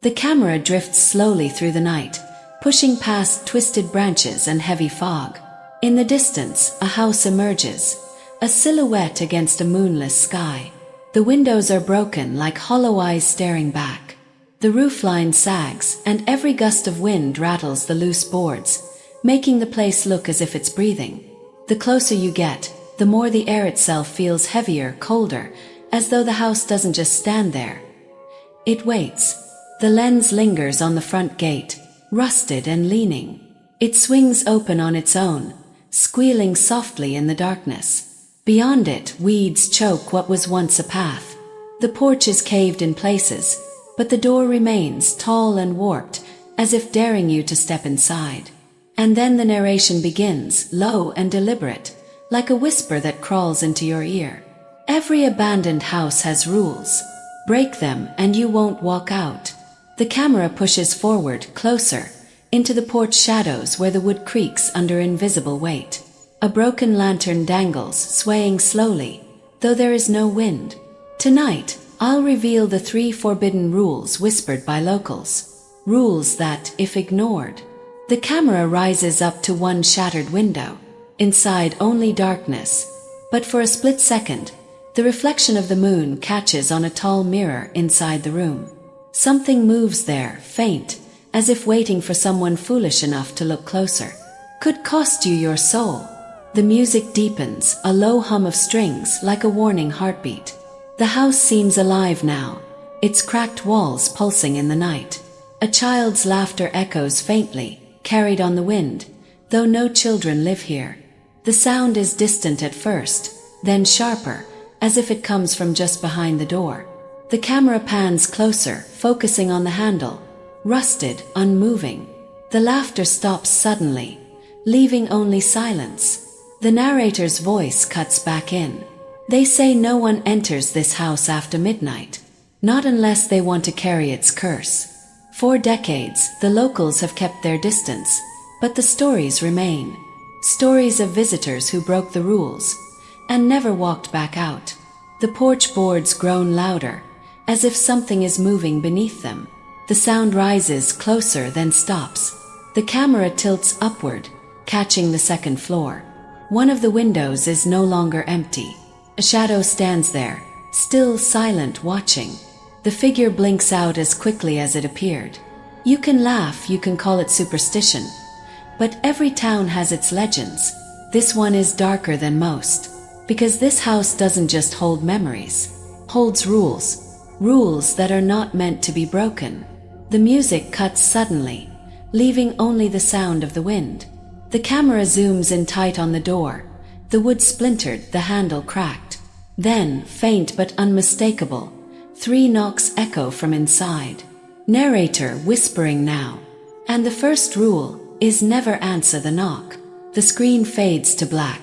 The camera drifts slowly through the night, pushing past twisted branches and heavy fog. In the distance, a house emerges, a silhouette against a moonless sky. The windows are broken like hollow eyes staring back. The roofline sags, and every gust of wind rattles the loose boards, making the place look as if it's breathing. The closer you get, the more the air itself feels heavier, colder, as though the house doesn't just stand there. It waits. The lens lingers on the front gate, rusted and leaning. It swings open on its own, squealing softly in the darkness. Beyond it, weeds choke what was once a path. The porch is caved in places, but the door remains tall and warped, as if daring you to step inside. And then the narration begins, low and deliberate, like a whisper that crawls into your ear. Every abandoned house has rules. Break them and you won't walk out. The camera pushes forward, closer, into the porch shadows where the wood creaks under invisible weight. A broken lantern dangles, swaying slowly, though there is no wind. Tonight, I'll reveal the 3 forbidden rules whispered by locals. Rules that, if ignored, the camera rises up to one shattered window. Inside only darkness, but for a split second, the reflection of the moon catches on a tall mirror inside the room. Something moves there, faint, as if waiting for someone foolish enough to look closer. Could cost you your soul. The music deepens, a low hum of strings like a warning heartbeat. The house seems alive now, its cracked walls pulsing in the night. A child's laughter echoes faintly, carried on the wind, though no children live here. The sound is distant at first, then sharper, as if it comes from just behind the door. The camera pans closer, focusing on the handle, rusted, unmoving. The laughter stops suddenly, leaving only silence. The narrator's voice cuts back in. They say no one enters this house after midnight, not unless they want to carry its curse. For decades, the locals have kept their distance, but the stories remain. Stories of visitors who broke the rules and never walked back out. The porch boards groan louder, as if something is moving beneath them. The sound rises closer, then stops. The camera tilts upward, catching the second floor. One of the windows is no longer empty. A shadow stands there, still silent, watching. The figure blinks out as quickly as it appeared. You can laugh, you can call it superstition, but every town has its legends. This one is darker than most, because this house doesn't just hold memories, holds rules. Rules that are not meant to be broken. The music cuts suddenly, leaving only the sound of the wind. The camera zooms in tight on the door. The wood splintered, the handle cracked. Then, faint but unmistakable, 3 knocks echo from inside. Narrator whispering now. And the first rule is never answer the knock. The screen fades to black.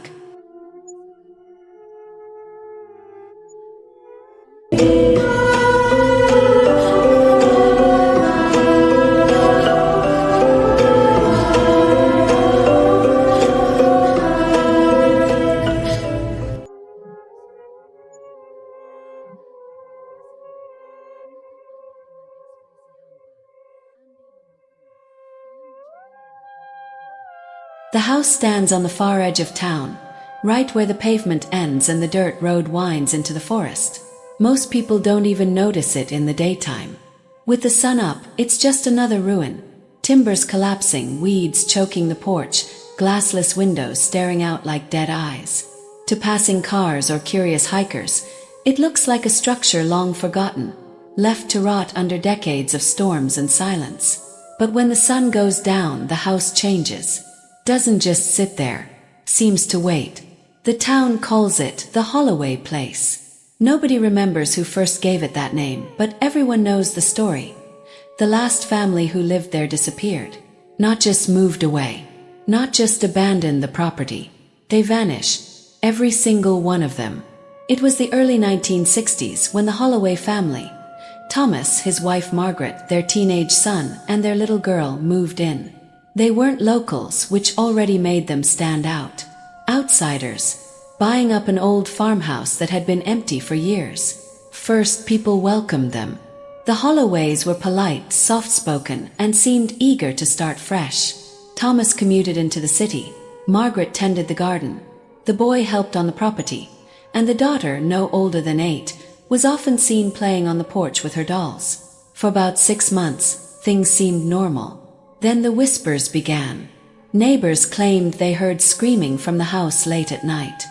The house stands on the far edge of town, right where the pavement ends and the dirt road winds into the forest. Most people don't even notice it in the daytime. With the sun up, it's just another ruin. Timbers collapsing, weeds choking the porch, glassless windows staring out like dead eyes. To passing cars or curious hikers, it looks like a structure long forgotten, left to rot under decades of storms and silence. But when the sun goes down, the house changes. Doesn't just sit there, seems to wait. The town calls it the Holloway Place. Nobody remembers who first gave it that name, but everyone knows the story. The last family who lived there disappeared. Not just moved away. Not just abandoned the property. They vanished. Every single one of them. It was the early 1960s when the Holloway family, Thomas, his wife Margaret, their teenage son, and their little girl moved in. They weren't locals, which already made them stand out. Outsiders, buying up an old farmhouse that had been empty for years. First, people welcomed them. The Holloways were polite, soft-spoken, and seemed eager to start fresh. Thomas commuted into the city, Margaret tended the garden, the boy helped on the property, and the daughter, no older than 8, was often seen playing on the porch with her dolls. For about 6 months, things seemed normal. Then the whispers began. Neighbors claimed they heard screaming from the house late at night.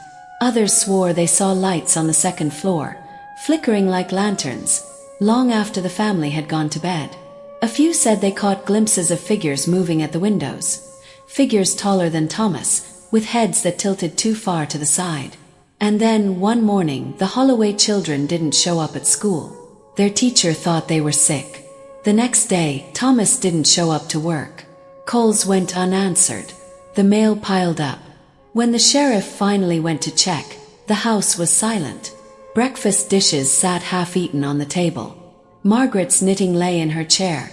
Others swore they saw lights on the second floor, flickering like lanterns, long after the family had gone to bed. A few said they caught glimpses of figures moving at the windows, figures taller than Thomas, with heads that tilted too far to the side. And then, one morning, the Holloway children didn't show up at school. Their teacher thought they were sick. The next day, Thomas didn't show up to work. Calls went unanswered. The mail piled up. When the sheriff finally went to check, the house was silent. Breakfast dishes sat half-eaten on the table. Margaret's knitting lay in her chair,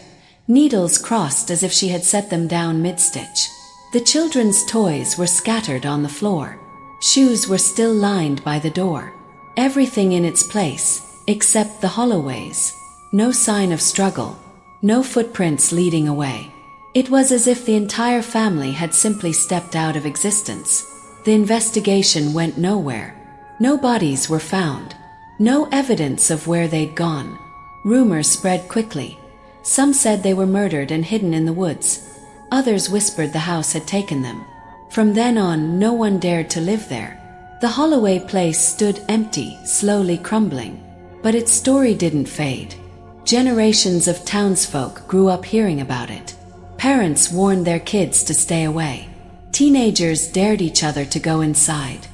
needles crossed as if she had set them down mid-stitch. The children's toys were scattered on the floor. Shoes were still lined by the door. Everything in its place, except the Holloways. No sign of struggle, no footprints leading away. It was as if the entire family had simply stepped out of existence. The investigation went nowhere. No bodies were found. No evidence of where they'd gone. Rumors spread quickly. Some said they were murdered and hidden in the woods. Others whispered the house had taken them. From then on, no one dared to live there. The Holloway Place stood empty, slowly crumbling. But its story didn't fade. Generations of townsfolk grew up hearing about it. Parents warned their kids to stay away. Teenagers dared each other to go inside.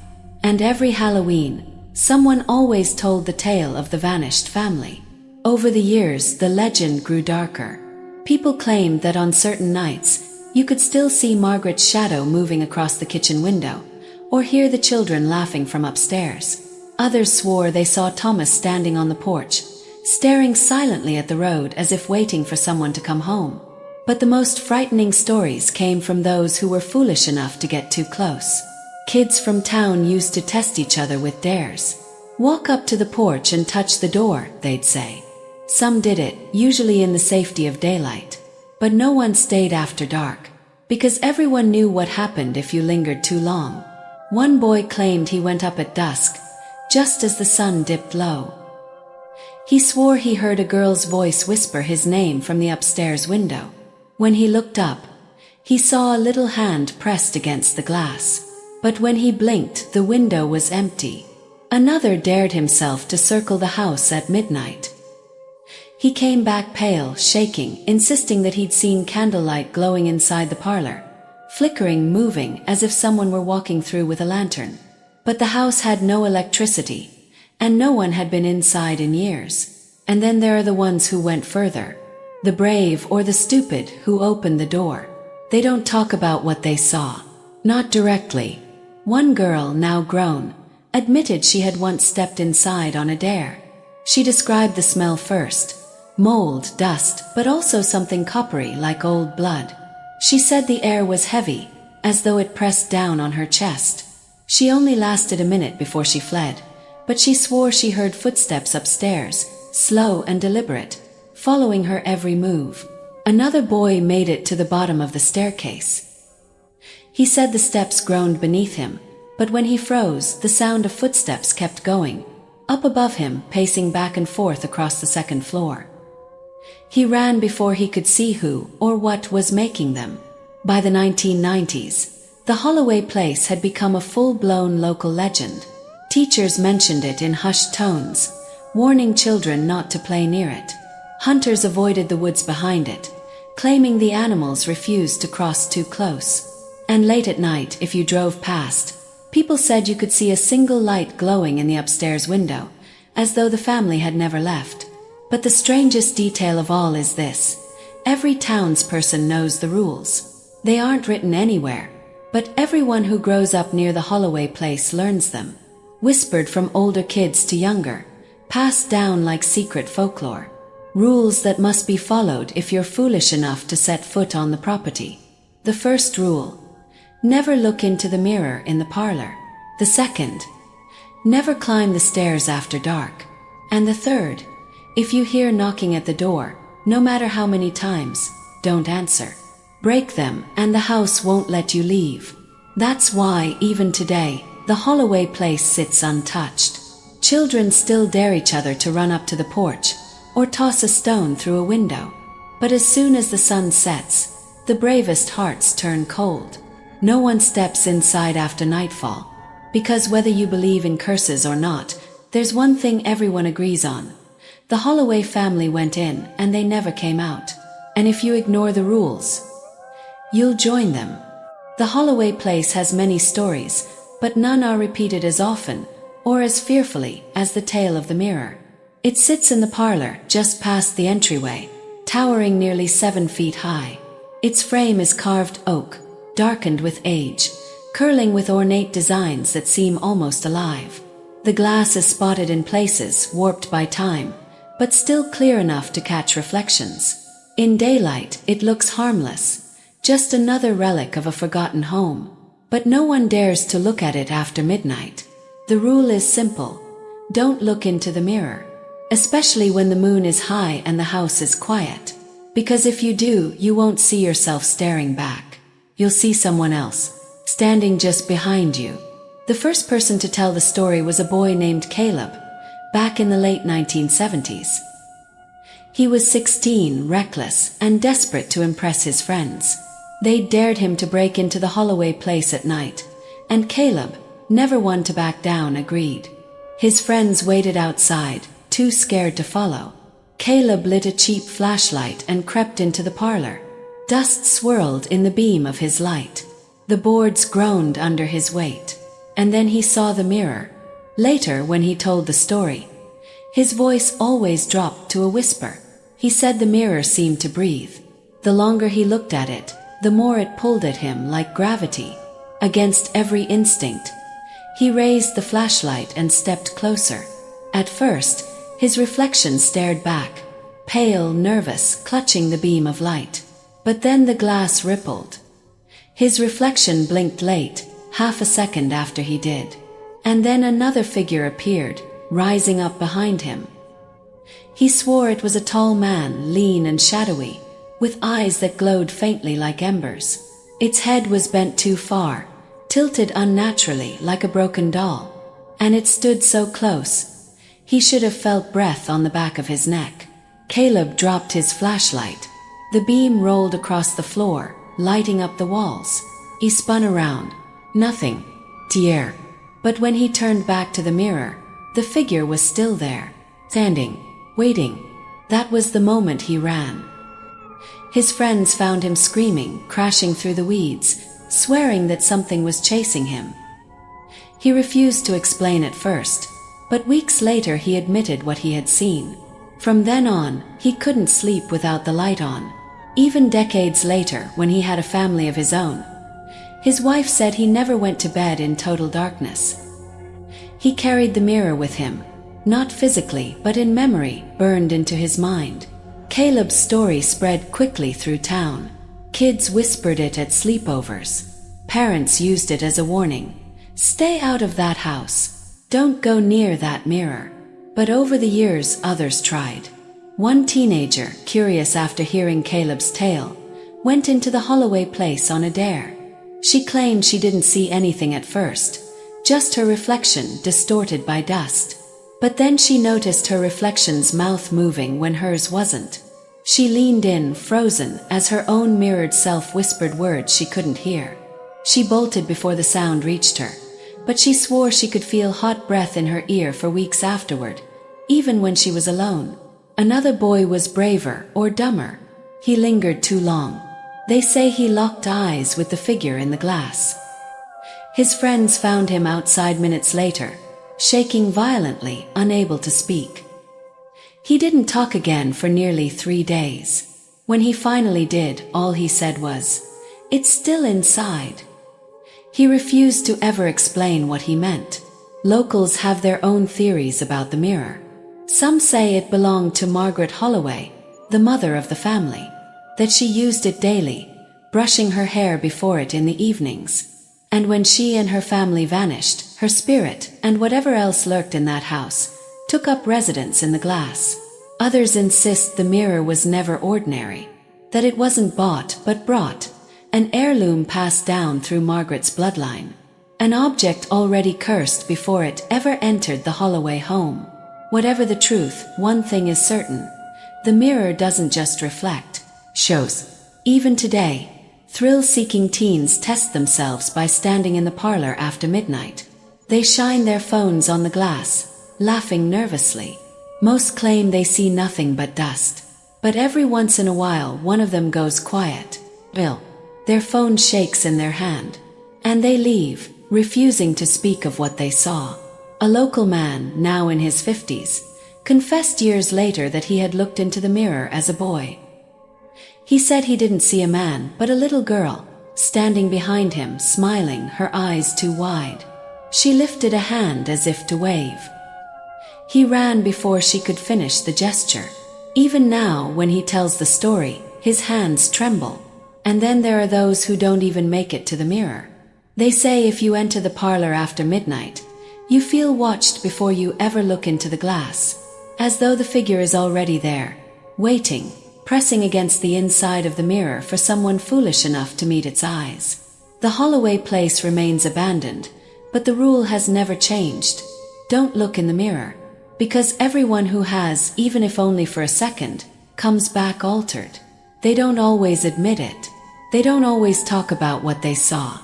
And every Halloween, someone always told the tale of the vanished family. Over the years, the legend grew darker. People claimed that on certain nights, you could still see Margaret's shadow moving across the kitchen window, or hear the children laughing from upstairs. Others swore they saw Thomas standing on the porch, staring silently at the road as if waiting for someone to come home. But the most frightening stories came from those who were foolish enough to get too close. Kids from town used to test each other with dares. Walk up to the porch and touch the door, they'd say. Some did it, usually in the safety of daylight. But no one stayed after dark, because everyone knew what happened if you lingered too long. One boy claimed he went up at dusk, just as the sun dipped low. He swore he heard a girl's voice whisper his name from the upstairs window. When he looked up, he saw a little hand pressed against the glass. But when he blinked, the window was empty. Another dared himself to circle the house at midnight. He came back pale, shaking, insisting that he'd seen candlelight glowing inside the parlor, flickering, moving, as if someone were walking through with a lantern. But the house had no electricity, and no one had been inside in years. And then there are the ones who went further. The brave or the stupid who opened the door. They don't talk about what they saw. Not directly. One girl, now grown, admitted she had once stepped inside on a dare. She described the smell first. Mold, dust, but also something coppery like old blood. She said the air was heavy, as though it pressed down on her chest. She only lasted a minute before she fled, but she swore she heard footsteps upstairs, slow and deliberate, following her every move. Another boy made it to the bottom of the staircase. He said the steps groaned beneath him, but when he froze, the sound of footsteps kept going, up above him, pacing back and forth across the second floor. He ran before he could see who or what was making them. By the 1990s, the Holloway Place had become a full-blown local legend. Teachers mentioned it in hushed tones, warning children not to play near it. Hunters avoided the woods behind it, claiming the animals refused to cross too close. And late at night, if you drove past, people said you could see a single light glowing in the upstairs window, as though the family had never left. But the strangest detail of all is this: every townsperson knows the rules. They aren't written anywhere, but everyone who grows up near the Holloway Place learns them. Whispered from older kids to younger, passed down like secret folklore. Rules that must be followed if you're foolish enough to set foot on the property. The first rule: never look into the mirror in the parlor. The second: never climb the stairs after dark. And the third: If you hear knocking at the door, no matter how many times, don't answer. Break them, and the house won't let you leave. That's why, even today, the Holloway Place sits untouched. Children still dare each other to run up to the porch, or toss a stone through a window. But as soon as the sun sets, the bravest hearts turn cold. No one steps inside after nightfall, because whether you believe in curses or not, there's one thing everyone agrees on. The Holloway family went in, and they never came out. And if you ignore the rules, you'll join them. The Holloway Place has many stories, but none are repeated as often, or as fearfully, as the tale of the mirror. It sits in the parlor, just past the entryway, towering nearly 7 feet high. Its frame is carved oak, darkened with age, curling with ornate designs that seem almost alive. The glass is spotted in places, warped by time, but still clear enough to catch reflections. In daylight, it looks harmless, just another relic of a forgotten home. But no one dares to look at it after midnight. The rule is simple: don't look into the mirror, especially when the moon is high and the house is quiet. Because if you do, you won't see yourself staring back. You'll see someone else, standing just behind you. The first person to tell the story was a boy named Caleb, back in the late 1970s. He was 16, reckless, and desperate to impress his friends. They dared him to break into the Holloway Place at night, and Caleb, never one to back down, agreed. His friends waited outside, too scared to follow. Caleb lit a cheap flashlight and crept into the parlor. Dust swirled in the beam of his light. The boards groaned under his weight. And then he saw the mirror. Later, when he told the story, his voice always dropped to a whisper. He said the mirror seemed to breathe. The longer he looked at it, the more it pulled at him like gravity. Against every instinct, he raised the flashlight and stepped closer. At first, his reflection stared back, pale, nervous, clutching the beam of light. But then the glass rippled. His reflection blinked late, half a second after he did. And then another figure appeared, rising up behind him. He swore it was a tall man, lean and shadowy, with eyes that glowed faintly like embers. Its head was bent too far, tilted unnaturally like a broken doll. And it stood so close, he should have felt breath on the back of his neck. Caleb dropped his flashlight. The beam rolled across the floor, lighting up the walls. He spun around. Nothing. Tier. But when he turned back to the mirror, the figure was still there, standing, waiting. That was the moment he ran. His friends found him screaming, crashing through the weeds, swearing that something was chasing him. He refused to explain at first, but weeks later he admitted what he had seen. From then on, he couldn't sleep without the light on. Even decades later, when he had a family of his own, his wife said he never went to bed in total darkness. He carried the mirror with him, not physically, but in memory, burned into his mind. Caleb's story spread quickly through town. Kids whispered it at sleepovers. Parents used it as a warning. Stay out of that house. Don't go near that mirror. But over the years, others tried. One teenager, curious after hearing Caleb's tale, went into the Holloway Place on a dare. She claimed she didn't see anything at first, just her reflection distorted by dust. But then she noticed her reflection's mouth moving when hers wasn't. She leaned in, frozen, as her own mirrored self whispered words she couldn't hear. She bolted before the sound reached her, but she swore she could feel hot breath in her ear for weeks afterward, even when she was alone. Another boy was braver, or dumber. He lingered too long. They say he locked eyes with the figure in the glass. His friends found him outside minutes later, shaking violently, unable to speak. He didn't talk again for nearly 3 days. When he finally did, all he said was, "It's still inside." He refused to ever explain what he meant. Locals have their own theories about the mirror. Some say it belonged to Margaret Holloway, the mother of the family, that she used it daily, brushing her hair before it in the evenings. And when she and her family vanished, her spirit, and whatever else lurked in that house, took up residence in the glass. Others insist the mirror was never ordinary, that it wasn't bought but brought, an heirloom passed down through Margaret's bloodline, an object already cursed before it ever entered the Holloway home. Whatever the truth, one thing is certain: the mirror doesn't just reflect, shows. Even today, thrill-seeking teens test themselves by standing in the parlor after midnight. They shine their phones on the glass, laughing nervously. Most claim they see nothing but dust. But every once in a while one of them goes quiet. Their phone shakes in their hand. And they leave, refusing to speak of what they saw. A local man, now in his 50s, confessed years later that he had looked into the mirror as a boy. He said he didn't see a man, but a little girl, standing behind him, smiling, her eyes too wide. She lifted a hand as if to wave. He ran before she could finish the gesture. Even now, when he tells the story, his hands tremble. And then there are those who don't even make it to the mirror. They say if you enter the parlor after midnight, you feel watched before you ever look into the glass, as though the figure is already there, waiting, pressing against the inside of the mirror for someone foolish enough to meet its eyes. The Holloway Place remains abandoned, but the rule has never changed. Don't look in the mirror, because everyone who has, even if only for a second, comes back altered. They don't always admit it. They don't always talk about what they saw.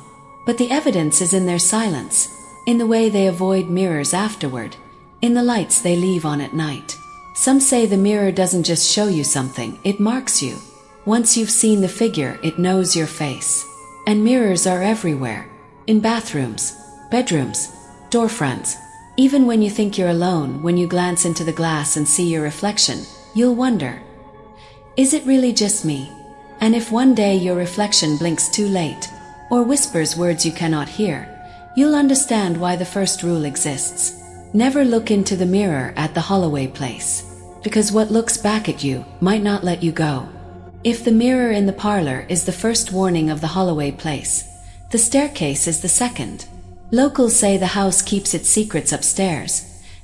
But the evidence is in their silence, in the way they avoid mirrors afterward, in the lights they leave on at night. Some say the mirror doesn't just show you something, it marks you. Once you've seen the figure, it knows your face. And mirrors are everywhere. In bathrooms, bedrooms, storefronts. Even when you think you're alone, when you glance into the glass and see your reflection, you'll wonder, is it really just me? And if one day your reflection blinks too late, or whispers words you cannot hear, you'll understand why the first rule exists. Never look into the mirror at the Holloway Place, because what looks back at you might not let you go. If the mirror in the parlor is the first warning of the Holloway Place, the staircase is the second. Locals say the house keeps its secrets upstairs,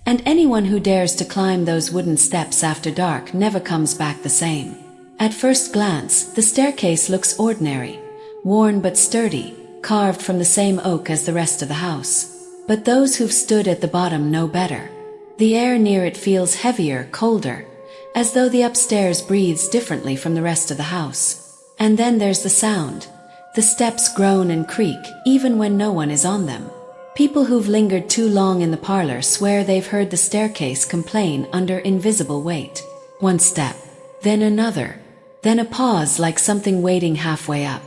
and anyone who dares to climb those wooden steps after dark never comes back the same. At first glance, the staircase looks ordinary, worn but sturdy, carved from the same oak as the rest of the house. But those who've stood at the bottom know better. The air near it feels heavier, colder, as though the upstairs breathes differently from the rest of the house. And then there's the sound. The steps groan and creak, even when no one is on them. People who've lingered too long in the parlor swear they've heard the staircase complain under invisible weight. One step, then another, then a pause like something waiting halfway up.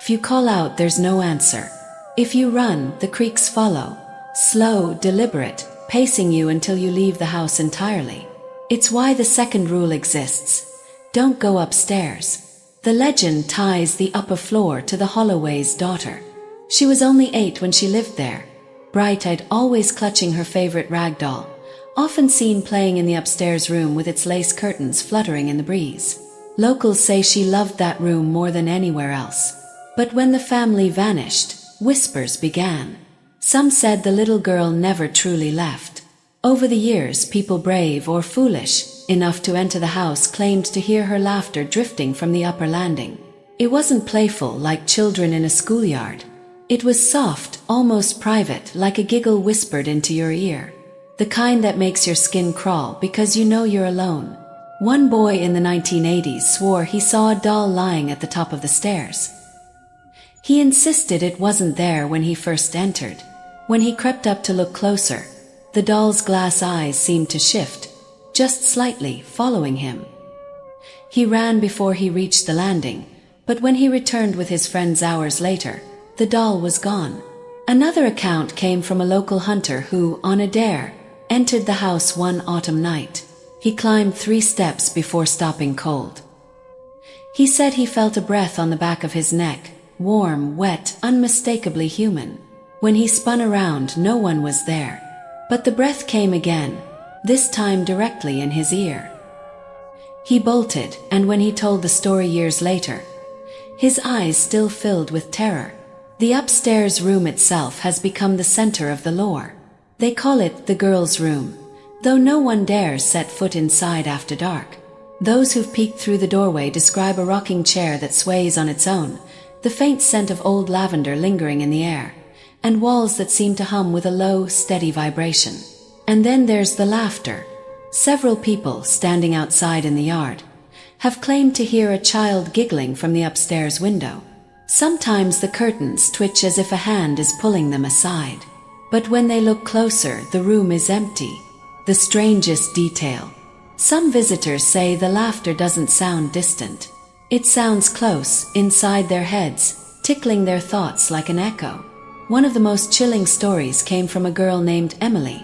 If you call out, there's no answer. If you run, the creaks follow, slow, deliberate, pacing you until you leave the house entirely. It's why the second rule exists. Don't go upstairs. The legend ties the upper floor to the Holloway's daughter. She was only 8 when she lived there, bright-eyed, always clutching her favorite rag doll, often seen playing in the upstairs room with its lace curtains fluttering in the breeze. Locals say she loved that room more than anywhere else. But when the family vanished, whispers began. Some said the little girl never truly left. Over the years, people brave or foolish enough to enter the house claimed to hear her laughter drifting from the upper landing. It wasn't playful like children in a schoolyard. It was soft, almost private, like a giggle whispered into your ear. The kind that makes your skin crawl because you know you're alone. One boy in the 1980s swore he saw a doll lying at the top of the stairs. He insisted it wasn't there when he first entered. When he crept up to look closer, the doll's glass eyes seemed to shift, just slightly, following him. He ran before he reached the landing, but when he returned with his friends hours later, the doll was gone. Another account came from a local hunter who, on a dare, entered the house one autumn night. He climbed 3 steps before stopping cold. He said he felt a breath on the back of his neck, warm, wet, unmistakably human. When he spun around, no one was there. But the breath came again, this time directly in his ear. He bolted, and when he told the story years later, his eyes still filled with terror. The upstairs room itself has become the center of the lore. They call it the girl's room, though no one dares set foot inside after dark. Those who've peeked through the doorway describe a rocking chair that sways on its own, the faint scent of old lavender lingering in the air, and walls that seem to hum with a low, steady vibration. And then there's the laughter. Several people, standing outside in the yard, have claimed to hear a child giggling from the upstairs window. Sometimes the curtains twitch as if a hand is pulling them aside. But when they look closer, the room is empty. The strangest detail. Some visitors say the laughter doesn't sound distant. It sounds close, inside their heads, tickling their thoughts like an echo. One of the most chilling stories came from a girl named Emily,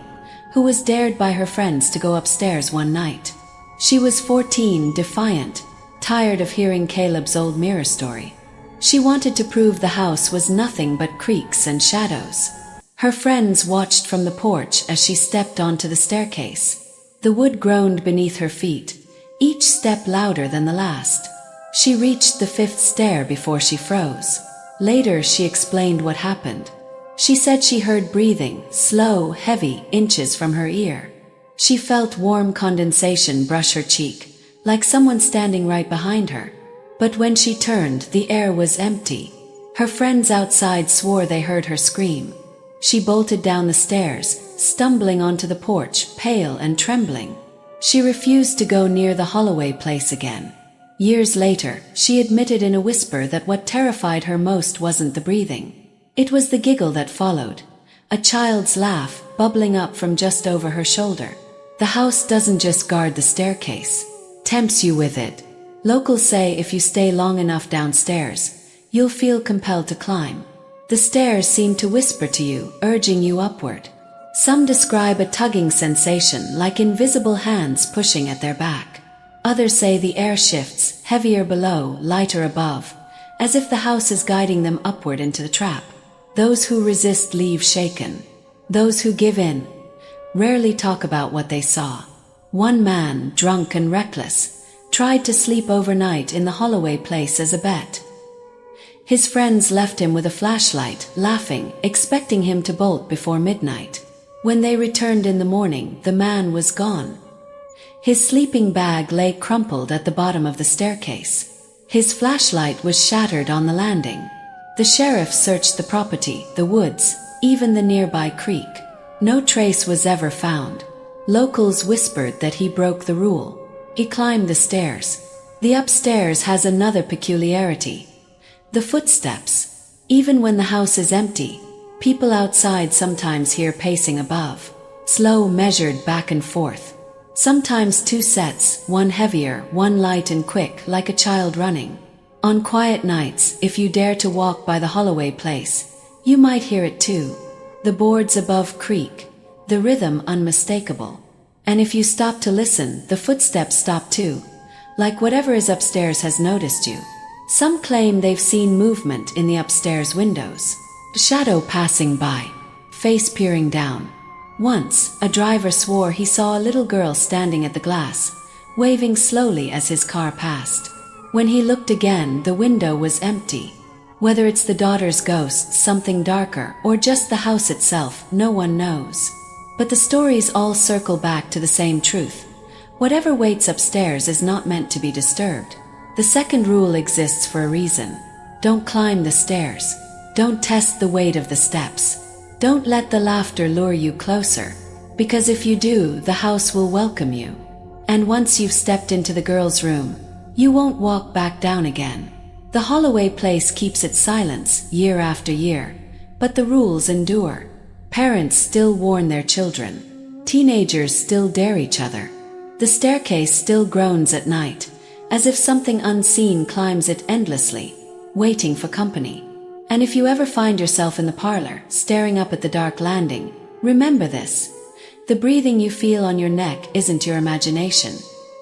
who was dared by her friends to go upstairs one night. She was 14, defiant, tired of hearing Caleb's old mirror story. She wanted to prove the house was nothing but creaks and shadows. Her friends watched from the porch as she stepped onto the staircase. The wood groaned beneath her feet, each step louder than the last. She reached the 5th stair before she froze. Later she explained what happened. She said she heard breathing, slow, heavy, inches from her ear. She felt warm condensation brush her cheek, like someone standing right behind her. But when she turned, the air was empty. Her friends outside swore they heard her scream. She bolted down the stairs, stumbling onto the porch, pale and trembling. She refused to go near the Holloway Place again. Years later, she admitted in a whisper that what terrified her most wasn't the breathing. It was the giggle that followed, a child's laugh bubbling up from just over her shoulder. The house doesn't just guard the staircase, tempts you with it. Locals say if you stay long enough downstairs, you'll feel compelled to climb. The stairs seem to whisper to you, urging you upward. Some describe a tugging sensation like invisible hands pushing at their back. Others say the air shifts, heavier below, lighter above, as if the house is guiding them upward into the trap. Those who resist leave shaken. Those who give in rarely talk about what they saw. One man, drunk and reckless, tried to sleep overnight in the Holloway Place as a bet. His friends left him with a flashlight, laughing, expecting him to bolt before midnight. When they returned in the morning, the man was gone. His sleeping bag lay crumpled at the bottom of the staircase. His flashlight was shattered on the landing. The sheriff searched the property, the woods, even the nearby creek. No trace was ever found. Locals whispered that he broke the rule. He climbed the stairs. The upstairs has another peculiarity. The footsteps. Even when the house is empty, people outside sometimes hear pacing above. Slow, measured back and forth. Sometimes 2 sets, one heavier, one light and quick, like a child running. On quiet nights, if you dare to walk by the Holloway Place, you might hear it too. The boards above creak, the rhythm unmistakable. And if you stop to listen, the footsteps stop too, like whatever is upstairs has noticed you. Some claim they've seen movement in the upstairs windows. A shadow passing by, face peering down. Once, a driver swore he saw a little girl standing at the glass, waving slowly as his car passed. When he looked again, the window was empty. Whether it's the daughter's ghost, something darker, or just the house itself, no one knows. But the stories all circle back to the same truth. Whatever waits upstairs is not meant to be disturbed. The second rule exists for a reason. Don't climb the stairs. Don't test the weight of the steps. Don't let the laughter lure you closer, because if you do, the house will welcome you. And once you've stepped into the girl's room, you won't walk back down again. The Holloway Place keeps its silence year after year, but the rules endure. Parents still warn their children. Teenagers still dare each other. The staircase still groans at night, as if something unseen climbs it endlessly, waiting for company. And if you ever find yourself in the parlor, staring up at the dark landing, remember this. The breathing you feel on your neck isn't your imagination.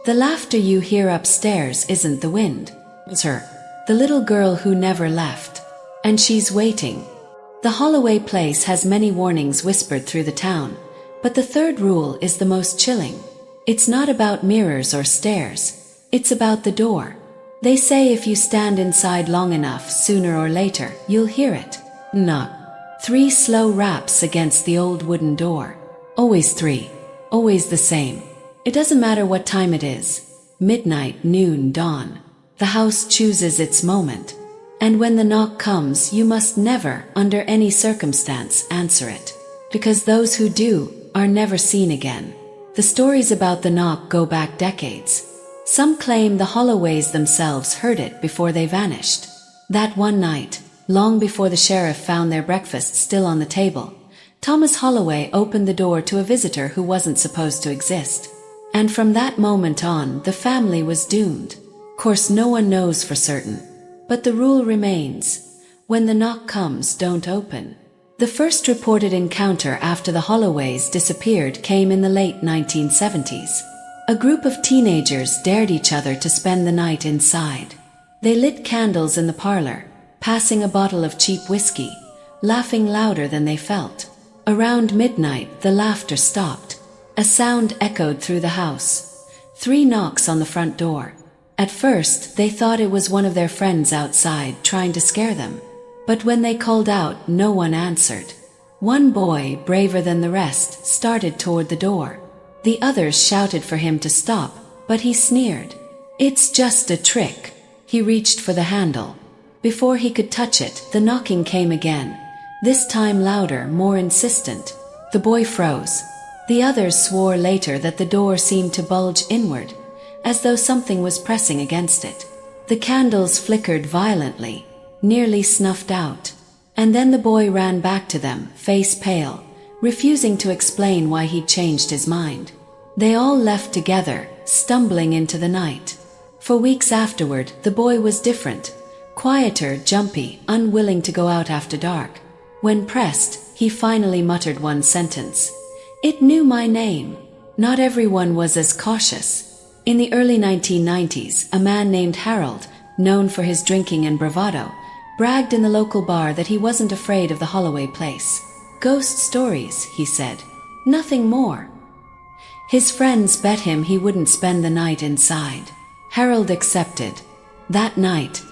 The laughter you hear upstairs isn't the wind. It's her, the little girl who never left. And she's waiting. The Holloway Place has many warnings whispered through the town, but the third rule is the most chilling. It's not about mirrors or stairs. It's about the door. They say if you stand inside long enough, sooner or later, you'll hear it. Knock. 3 slow raps against the old wooden door. Always 3. Always the same. It doesn't matter what time it is. midnight, noon, dawn. The house chooses its moment. And when the knock comes, you must never, under any circumstance, answer it. Because those who do are never seen again. The stories about the knock go back decades. Some claim the Holloways themselves heard it before they vanished. That one night, long before the sheriff found their breakfast still on the table, Thomas Holloway opened the door to a visitor who wasn't supposed to exist. And from that moment on, the family was doomed. Course no one knows for certain. But the rule remains. When the knock comes, don't open. The first reported encounter after the Holloways disappeared came in the late 1970s. A group of teenagers dared each other to spend the night inside. They lit candles in the parlor, passing a bottle of cheap whiskey, laughing louder than they felt. Around midnight, the laughter stopped. A sound echoed through the house. 3 knocks on the front door. At first, they thought it was one of their friends outside trying to scare them. But when they called out, no one answered. One boy, braver than the rest, started toward the door. The others shouted for him to stop, but he sneered. It's just a trick. He reached for the handle. Before he could touch it, the knocking came again. This time louder, more insistent. The boy froze. The others swore later that the door seemed to bulge inward, as though something was pressing against it. The candles flickered violently, nearly snuffed out. And then the boy ran back to them, face pale, refusing to explain why he'd changed his mind. They all left together, stumbling into the night. For weeks afterward, the boy was different, quieter, jumpy, unwilling to go out after dark. When pressed, he finally muttered one sentence. It knew my name. Not everyone was as cautious. In the early 1990s, a man named Harold, known for his drinking and bravado, bragged in the local bar that he wasn't afraid of the Holloway Place. Ghost stories, he said. Nothing more. His friends bet him he wouldn't spend the night inside. Harold accepted. That night,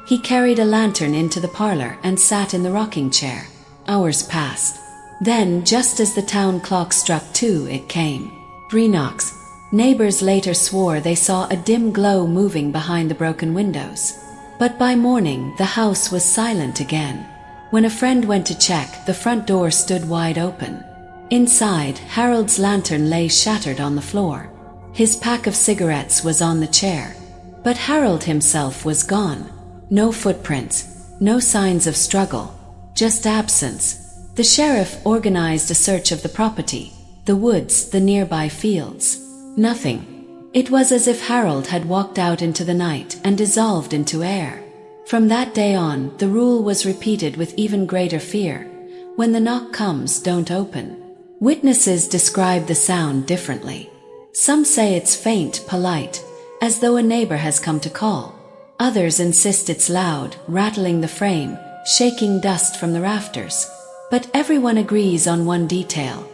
he carried a lantern into the parlor and sat in the rocking chair. Hours passed. Then, just as the town clock struck 2, it came. 3 knocks. Neighbors later swore they saw a dim glow moving behind the broken windows. But by morning, the house was silent again. When a friend went to check, the front door stood wide open. Inside, Harold's lantern lay shattered on the floor. His pack of cigarettes was on the chair. But Harold himself was gone. No footprints, no signs of struggle, just absence. The sheriff organized a search of the property, the woods, the nearby fields. Nothing. It was as if Harold had walked out into the night and dissolved into air. From that day on, the rule was repeated with even greater fear. When the knock comes, don't open. Witnesses describe the sound differently. Some say it's faint, polite, as though a neighbor has come to call. Others insist it's loud, rattling the frame, shaking dust from the rafters. But everyone agrees on one detail.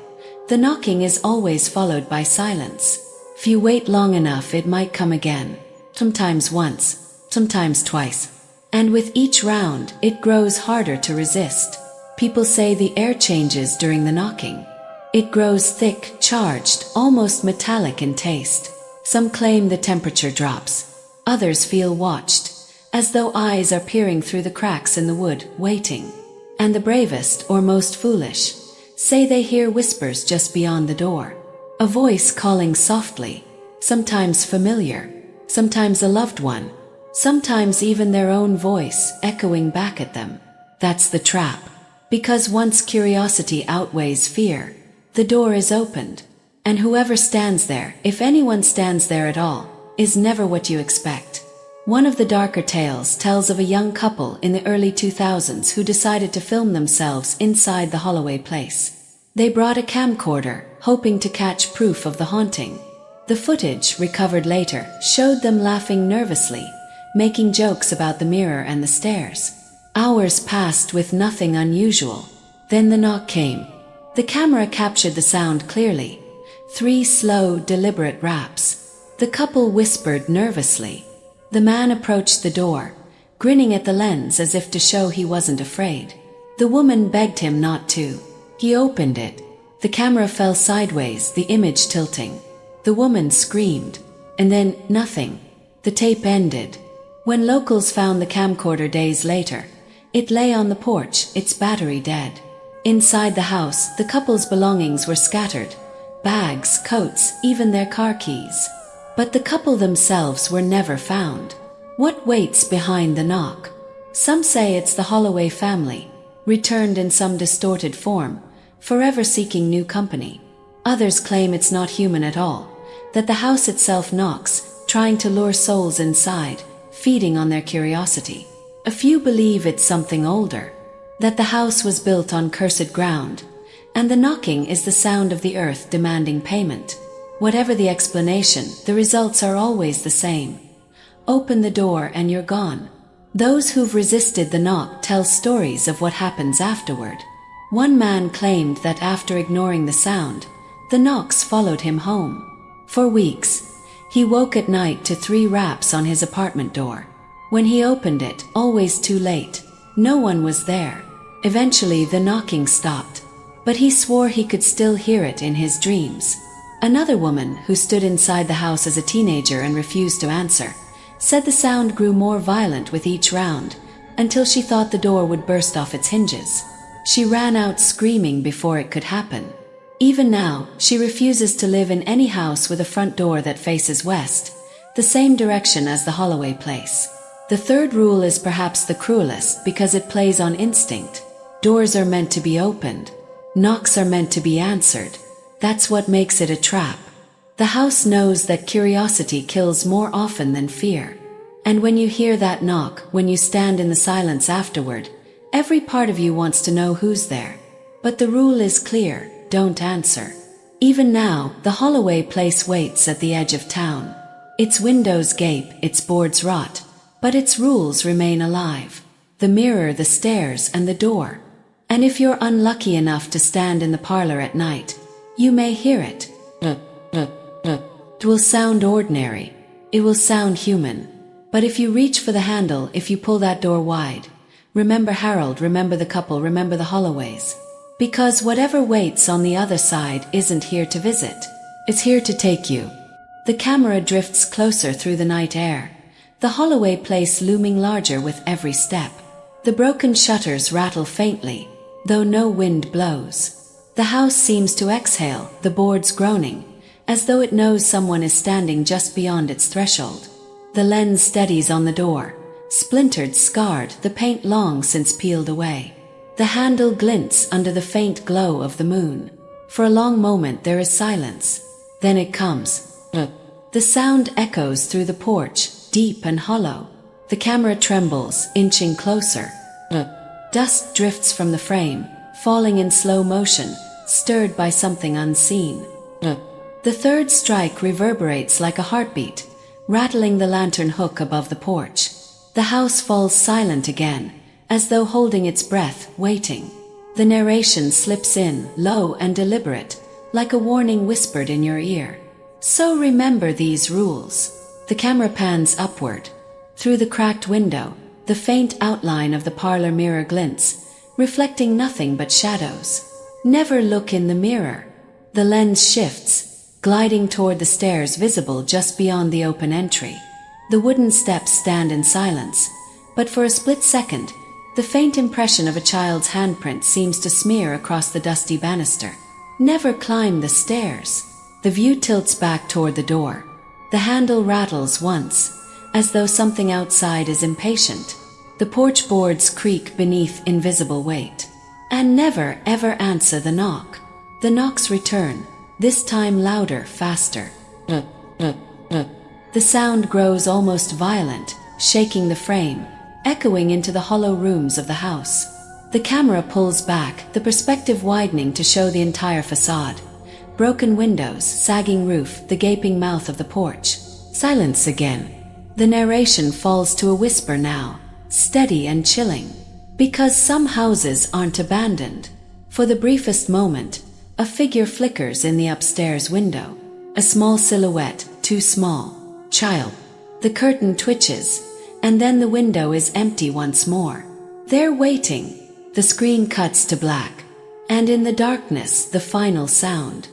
The knocking is always followed by silence. If you wait long enough, it might come again. Sometimes once, sometimes twice. And with each round, it grows harder to resist. People say the air changes during the knocking. It grows thick, charged, almost metallic in taste. Some claim the temperature drops. Others feel watched, as though eyes are peering through the cracks in the wood, waiting. And the bravest, or most foolish, say they hear whispers just beyond the door. A voice calling softly, sometimes familiar, sometimes a loved one, sometimes even their own voice echoing back at them. That's the trap. Because once curiosity outweighs fear, the door is opened. And whoever stands there, if anyone stands there at all, is never what you expect. One of the darker tales tells of a young couple in the early 2000s who decided to film themselves inside the Holloway Place. They brought a camcorder, hoping to catch proof of the haunting. The footage, recovered later, showed them laughing nervously, making jokes about the mirror and the stairs. Hours passed with nothing unusual. Then the knock came. The camera captured the sound clearly. 3 slow, deliberate raps. The couple whispered nervously. The man approached the door, grinning at the lens as if to show he wasn't afraid. The woman begged him not to. He opened it. The camera fell sideways, the image tilting. The woman screamed. And then, nothing. The tape ended. When locals found the camcorder days later, it lay on the porch, its battery dead. Inside the house, the couple's belongings were scattered. Bags, coats, even their car keys. But the couple themselves were never found. What waits behind the knock? Some say it's the Holloway family, returned in some distorted form, forever seeking new company. Others claim it's not human at all, that the house itself knocks, trying to lure souls inside, feeding on their curiosity. A few believe it's something older, that the house was built on cursed ground, and the knocking is the sound of the earth demanding payment. Whatever the explanation, the results are always the same. Open the door and you're gone. Those who've resisted the knock tell stories of what happens afterward. One man claimed that after ignoring the sound, the knocks followed him home. For weeks, he woke at night to 3 raps on his apartment door. When he opened it, always too late, no one was there. Eventually the knocking stopped, but he swore he could still hear it in his dreams. Another woman, who stood inside the house as a teenager and refused to answer, said the sound grew more violent with each round, until she thought the door would burst off its hinges. She ran out screaming before it could happen. Even now, she refuses to live in any house with a front door that faces west, the same direction as the Holloway Place. The third rule is perhaps the cruelest because it plays on instinct. Doors are meant to be opened. Knocks are meant to be answered. That's what makes it a trap. The house knows that curiosity kills more often than fear. And when you hear that knock, when you stand in the silence afterward, every part of you wants to know who's there. But the rule is clear, don't answer. Even now, the Holloway Place waits at the edge of town. Its windows gape, its boards rot, but its rules remain alive. The mirror, the stairs, and the door. And if you're unlucky enough to stand in the parlor at night, you may hear it. It will sound ordinary. It will sound human. But if you reach for the handle, if you pull that door wide, remember Harold, remember the couple, remember the Holloways. Because whatever waits on the other side isn't here to visit. It's here to take you. The camera drifts closer through the night air, the Holloway Place looming larger with every step. The broken shutters rattle faintly, though no wind blows. The house seems to exhale, the boards groaning, as though it knows someone is standing just beyond its threshold. The lens steadies on the door, splintered, scarred, the paint long since peeled away. The handle glints under the faint glow of the moon. For a long moment there is silence. Then it comes. The sound echoes through the porch, deep and hollow. The camera trembles, inching closer. Dust drifts from the frame, falling in slow motion, stirred by something unseen. The third strike reverberates like a heartbeat, rattling the lantern hook above the porch. The house falls silent again, as though holding its breath, waiting. The narration slips in, low and deliberate, like a warning whispered in your ear. So remember these rules. The camera pans upward. Through the cracked window, the faint outline of the parlor mirror glints, reflecting nothing but shadows. Never look in the mirror. The lens shifts, gliding toward the stairs visible just beyond the open entry. The wooden steps stand in silence, but for a split second, the faint impression of a child's handprint seems to smear across the dusty banister. Never climb the stairs. The view tilts back toward the door. The handle rattles once, as though something outside is impatient. The porch boards creak beneath invisible weight. And never ever answer the knock. The knocks return, this time louder, faster. The sound grows almost violent, shaking the frame, echoing into the hollow rooms of the house. The camera pulls back, the perspective widening to show the entire facade. Broken windows, sagging roof, the gaping mouth of the porch. Silence again. The narration falls to a whisper now, steady and chilling. Because some houses aren't abandoned. For the briefest moment, a figure flickers in the upstairs window. A small silhouette, too small. Child. The curtain twitches, and then the window is empty once more. They're waiting. The screen cuts to black. And in the darkness, the final sound.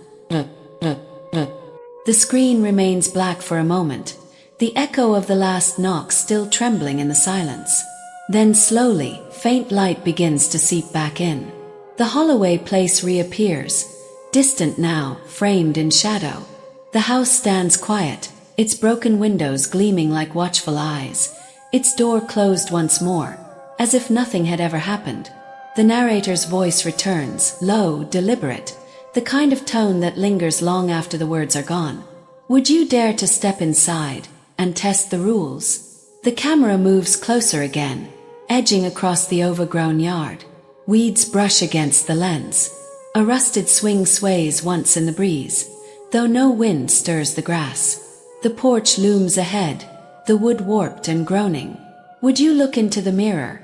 The screen remains black for a moment, the echo of the last knock still trembling in the silence. Then slowly, faint light begins to seep back in. The Holloway Place reappears, distant now, framed in shadow. The house stands quiet, its broken windows gleaming like watchful eyes, its door closed once more, as if nothing had ever happened. The narrator's voice returns, low, deliberate, the kind of tone that lingers long after the words are gone. Would you dare to step inside and test the rules? The camera moves closer again, edging across the overgrown yard. Weeds brush against the lens. A rusted swing sways once in the breeze, though no wind stirs the grass. The porch looms ahead, the wood warped and groaning. Would you look into the mirror,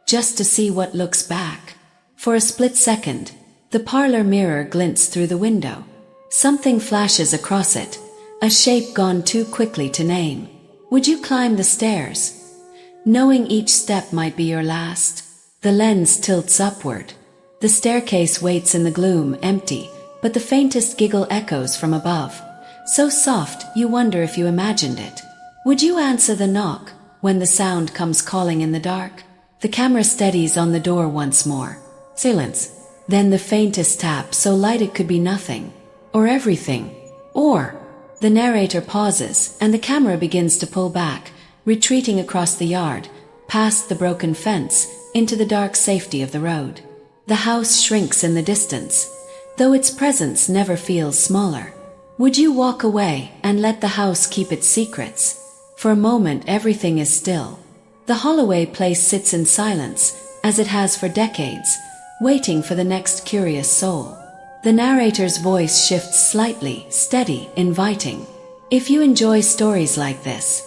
just to see what looks back? For a split second, the parlor mirror glints through the window. Something flashes across it, a shape gone too quickly to name. Would you climb the stairs, knowing each step might be your last? The lens tilts upward. The staircase waits in the gloom, empty, but the faintest giggle echoes from above, so soft you wonder if you imagined it. Would you answer the knock when the sound comes calling in the dark? The camera steadies on the door once more. Silence. Then the faintest tap, so light it could be nothing, or everything, or... The narrator pauses, and the camera begins to pull back, retreating across the yard, past the broken fence, into the dark safety of the road. The house shrinks in the distance, though its presence never feels smaller. Would you walk away and let the house keep its secrets? For a moment everything is still. The Holloway Place sits in silence, as it has for decades, waiting for the next curious soul. The narrator's voice shifts slightly, steady, inviting. If you enjoy stories like this,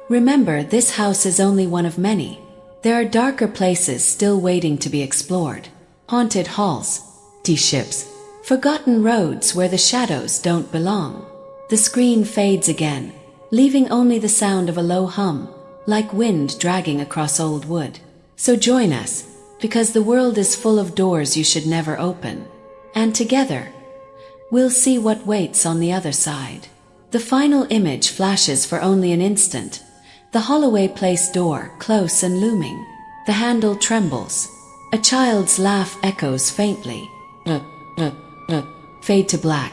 remember this house is only one of many. There are darker places still waiting to be explored. Haunted halls, tea ships, forgotten roads where the shadows don't belong. The screen fades again, leaving only the sound of a low hum, like wind dragging across old wood. So join us, because the world is full of doors you should never open. And together, we'll see what waits on the other side. The final image flashes for only an instant. The Holloway Place door, close and looming. The handle trembles. A child's laugh echoes faintly. Fade to black.